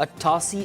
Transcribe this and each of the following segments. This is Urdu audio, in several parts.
88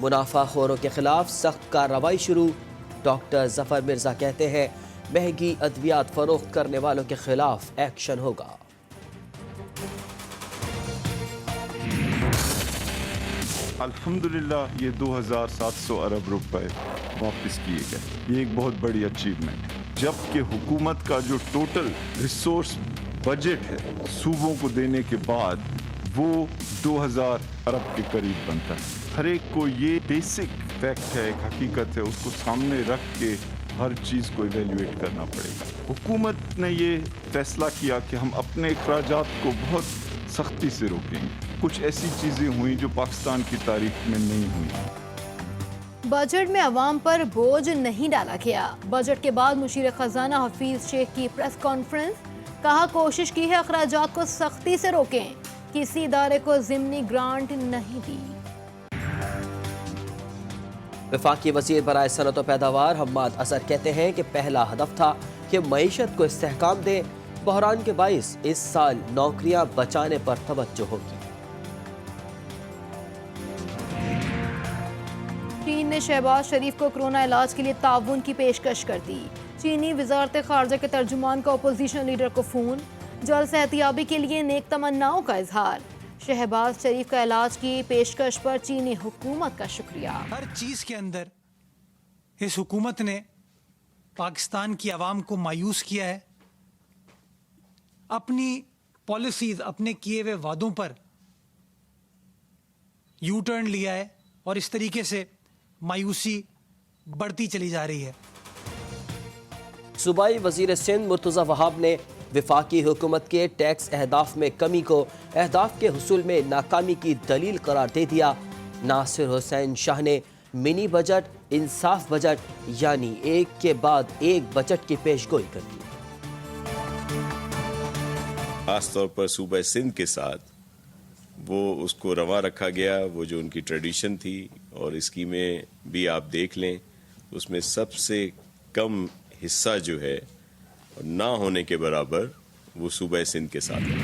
منافع خوروں کے خلاف سخت کارروائی شروع. ڈاکٹر ظفر مرزا کہتے ہیں مہنگی ادویات فروخت کرنے والوں کے خلاف ایکشن ہوگا. الحمدللہ یہ 2700 ارب روپے واپس کیے گئے. یہ ایک بہت بڑی اچیومنٹ ہے، جبکہ حکومت کا جو ٹوٹل ریسورس بجٹ ہے صوبوں کو دینے کے بعد وہ 2000 ارب کے قریب بنتا ہے. ہر ایک کو یہ بیسک فیکٹ ہے، ایک حقیقت ہے، اس کو سامنے رکھ کے ہر چیز کو ایویلیویٹ کرنا پڑے گا. حکومت نے یہ فیصلہ کیا کہ ہم اپنے اخراجات کو بہت سختی سے روکیں گے. کچھ ایسی چیزیں ہوئیں جو پاکستان کی تاریخ میں نہیں ہوئی. بجٹ میں عوام پر بوجھ نہیں ڈالا گیا. بجٹ کے بعد مشیر خزانہ حفیظ شیخ کی پریس کانفرنس. کہا کوشش کی ہے اخراجات کو سختی سے روکیں، کسی ادارے کو ضمنی گرانٹ نہیں دی. وفاقی وزیر برائے صنعت و پیداوار حماد اظہر کہتے ہیں کہ پہلا ہدف تھا کہ معیشت کو استحکام دیں. بحران کے باعث اس سال نوکریاں بچانے پر توجہ ہوگی. چین نے شہباز شریف کو کرونا علاج کے لیے تعاون کی پیشکش کر دی. چینی وزارت خارجہ کے ترجمان کا اپوزیشن لیڈر کو فون. جلد صحتیابی کے لیے نیک تمناؤں کا اظہار. شہباز شریف کا علاج کی پیشکش پر چینی حکومت کا شکریہ. ہر چیز کے اندر اس حکومت نے پاکستان کی عوام کو مایوس کیا ہے. اپنی پالیسیز، اپنے کیے ہوئے وعدوں پر یو ٹرن لیا ہے اور اس طریقے سے مایوسی بڑھتی چلی جا رہی ہے. صوبائی وزیر سندھ مرتضی وہاب نے وفاقی حکومت کے ٹیکس اہداف میں کمی کو اہداف کے حصول میں ناکامی کی دلیل قرار دے دیا. ناصر حسین شاہ نے منی بجٹ، انصاف بجٹ یعنی ایک کے بعد ایک بجٹ کی پیش گوئی کر دی. خاص طور پر صوبہ سندھ کے ساتھ وہ اس کو رواں رکھا گیا، وہ جو ان کی ٹریڈیشن تھی. اور اسکیمیں بھی آپ دیکھ لیں، اس میں سب سے کم حصہ جو ہے نہ ہونے کے برابر وہ صوبہ سندھ کے ساتھ ہے.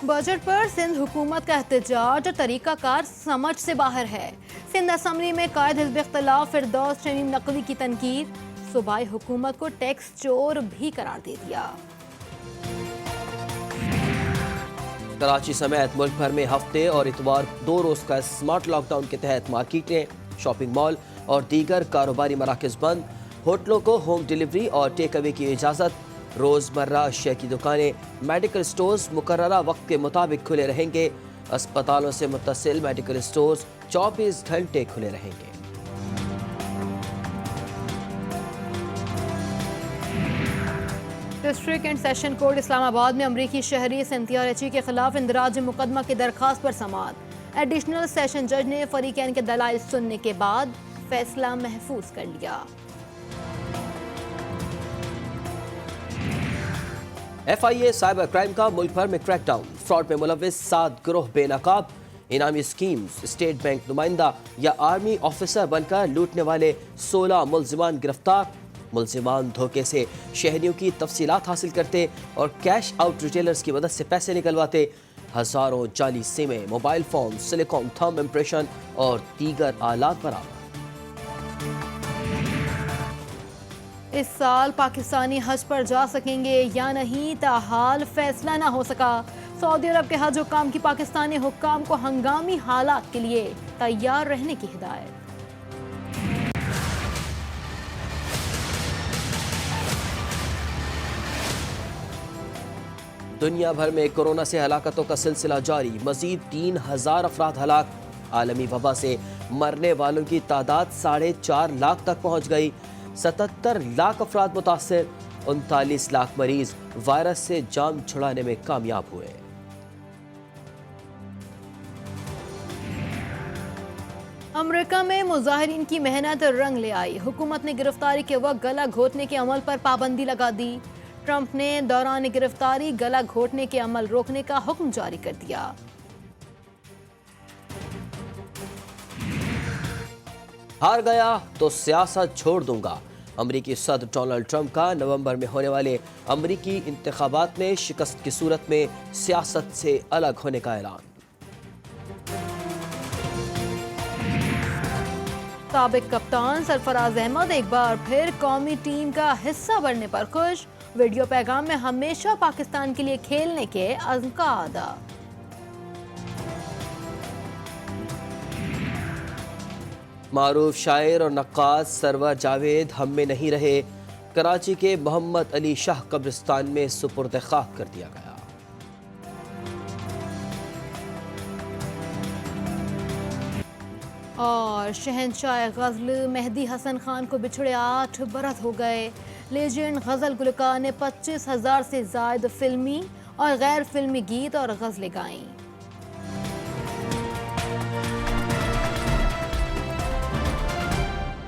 بجٹ پر سندھ حکومت کا احتجاج اور طریقہ کار سمجھ سے باہر ہے. سندھ اسمبلی میں قائد حزب اختلاف فردوس شمیم نقوی کی تنقید. صوبائی حکومت کو ٹیکس چور بھی قرار دے دیا. کراچی سمیت ملک بھر میں ہفتے اور اتوار 2 روز کا اسمارٹ لاک ڈاؤن کے تحت مارکیٹیں، شاپنگ مال اور دیگر کاروباری مراکز بند. ہوٹلوں کو ہوم ڈیلیوری اور ٹیک اوے کی اجازت. روزمرہ اشیاء کی دکانیں، میڈیکل سٹورز مقررہ وقت کے مطابق کھلے رہیں گے. اسپتالوں سے متصل میڈیکل سٹورز 24 گھنٹے کھلے رہیں گے. ڈسٹرکٹ اینڈ سیشن کورٹ اسلام آباد میں امریکی شہری سنتھیا ریچی کے خلاف اندراج مقدمہ کی درخواست پر سماعت. ایڈیشنل سیشن جج نے فریقین کے دلائل سننے کے بعد فیصلہ محفوظ کر لیا. FIA سائبر کرائم کا ملک بھر میں کریک ڈاؤن. فراڈ میں ملوث 7 گروہ بے نقاب. انعامی اسکیمز، اسٹیٹ بینک نمائندہ یا آرمی آفیسر بن کر لوٹنے والے 16 ملزمان گرفتار. ملزمان دھوکے سے شہریوں کی تفصیلات حاصل کرتے اور کیش آؤٹ ریٹیلرز کی مدد سے پیسے نکلواتے. ہزاروں جعلی سمیں، موبائل فون، سلیکون تھم امپریشن اور دیگر آلات برآمد. اس سال پاکستانی حج پر جا سکیں گے یا نہیں، تاحال فیصلہ نہ ہو سکا. سعودی عرب کے حج حکام کی پاکستانی حکام کو ہنگامی حالات کے لیے تیار رہنے کی ہدایت. دنیا بھر میں کورونا سے ہلاکتوں کا سلسلہ جاری. مزید 3000 افراد ہلاک. عالمی وبا سے مرنے والوں کی تعداد 4.5 لاکھ تک پہنچ گئی. 77 لاکھ افراد متاثر. 39 لاکھ مریض وائرس سے جان چھڑانے میں کامیاب ہوئے. امریکہ میں مظاہرین کی محنت رنگ لے آئی. حکومت نے گرفتاری کے وقت گلا گھونٹنے کے عمل پر پابندی لگا دی. ٹرمپ نے دوران گرفتاری گلا گھونٹنے کے عمل روکنے کا حکم جاری کر دیا. ہار گیا تو سیاست چھوڑ دوں گا. امریکی صدر ڈونلڈ ٹرمپ کا نومبر میں ہونے والے امریکی انتخابات میں شکست کی صورت میں سیاست سے الگ ہونے کا اعلان. سابق کپتان سرفراز احمد ایک بار پھر قومی ٹیم کا حصہ بننے پر خوش، ویڈیو پیغام میں ہمیشہ پاکستان کے لیے کھیلنے کے عزم کا اعادہ۔ معروف شاعر اور نقاش سرور جاوید ہم میں نہیں رہے، کراچی کے محمد علی شاہ قبرستان میں سپرد خاک کر دیا گیا۔ اور شہنشاہ غزل مہدی حسن خان کو بچھڑے 8 برس ہو گئے۔ لیجنڈ غزل گلوکار نے 25,000 سے زائد فلمی اور غیر فلمی گیت اور غزلیں گائیں۔